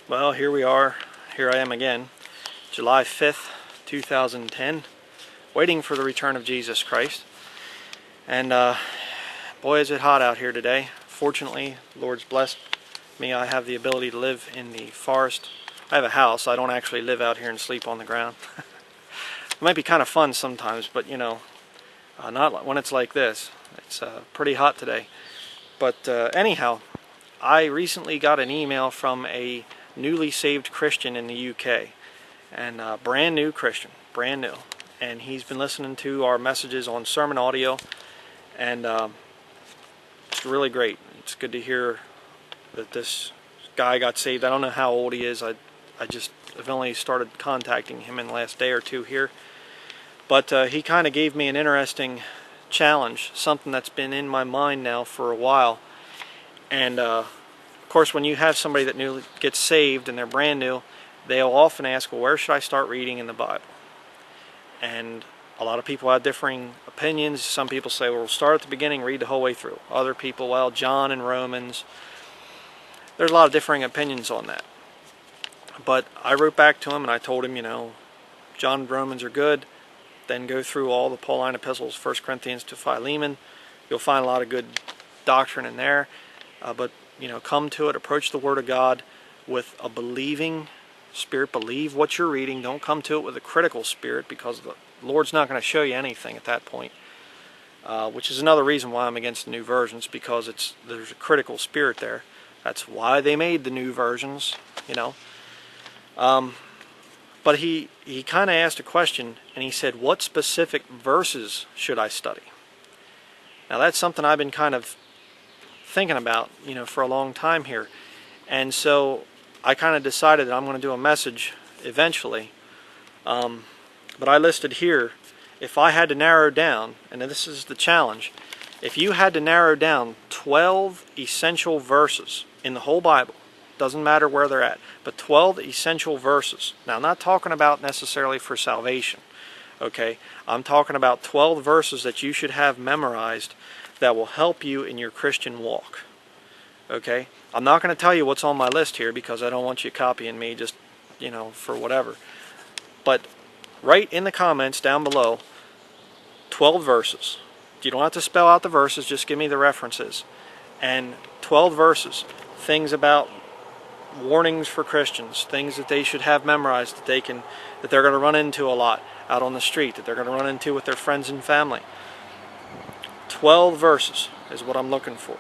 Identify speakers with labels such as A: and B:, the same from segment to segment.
A: Well, here we are. Here I am again, July 5th, 2010, waiting for the return of Jesus Christ. And boy, is it hot out here today. Fortunately, the Lord's blessed me. I have the ability to live in the forest. I have a house. I don't actually live out here and sleep on the ground. It might be kind of fun sometimes, but you know, not when it's like this. It's pretty hot today. But anyhow, I recently got an email from a newly saved Christian in the UK, and brand new Christian, brand new, and he's been listening to our messages on sermon audio, and it's really great. It's good to hear that this guy got saved. I don't know how old he is. I've only started contacting him in the last day or two here, but he kind of gave me an interesting challenge, something that's been in my mind now for a while. And of course, when you have somebody that newly gets saved and they're brand new, they'll often ask, well, where should I start reading in the Bible? And a lot of people have differing opinions. Some people say, well, we'll start at the beginning, read the whole way through. Other people, well, John and Romans. There's a lot of differing opinions on that. But I wrote back to him and I told him, you know, John and Romans are good. Then go through all the Pauline epistles, 1 Corinthians to Philemon. You'll find a lot of good doctrine in there. But you know, come to it, approach the Word of God with a believing spirit. Believe what you're reading. Don't come to it with a critical spirit, because the Lord's not going to show you anything at that point. Which is another reason why I'm against the new versions, because there's a critical spirit there. That's why they made the new versions, you know. But he kind of asked a question, and he said, what specific verses should I study? Now that's something I've been kind of thinking about, you know, for a long time here. And so I kind of decided that I'm going to do a message eventually. But I listed here, if I had to narrow down, and this is the challenge, if you had to narrow down 12 essential verses in the whole Bible, doesn't matter where they're at, but 12 essential verses. Now, I'm not talking about necessarily for salvation, okay? I'm talking about 12 verses that you should have memorized that will help you in your Christian walk, okay? I'm not going to tell you what's on my list here, because I don't want you copying me just, you know, for whatever. But write in the comments down below 12 verses. You don't have to spell out the verses, just give me the references. And 12 verses, things about warnings for Christians, things that they should have memorized, that they're going to run into a lot out on the street, that they're going to run into with their friends and family. 12 verses is what I'm looking for.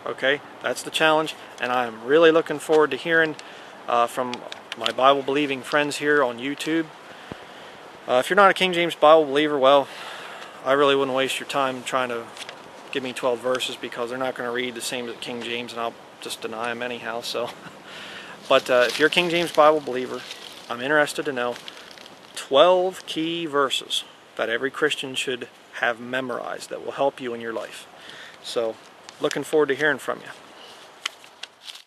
A: Okay, that's the challenge, and I'm really looking forward to hearing from my Bible-believing friends here on YouTube. If you're not a King James Bible believer, well, I really wouldn't waste your time trying to give me 12 verses, because they're not going to read the same as King James, and I'll just deny them anyhow. So, but if you're a King James Bible believer, I'm interested to know 12 key verses that every Christian should have memorized that will help you in your life. So, looking forward to hearing from you.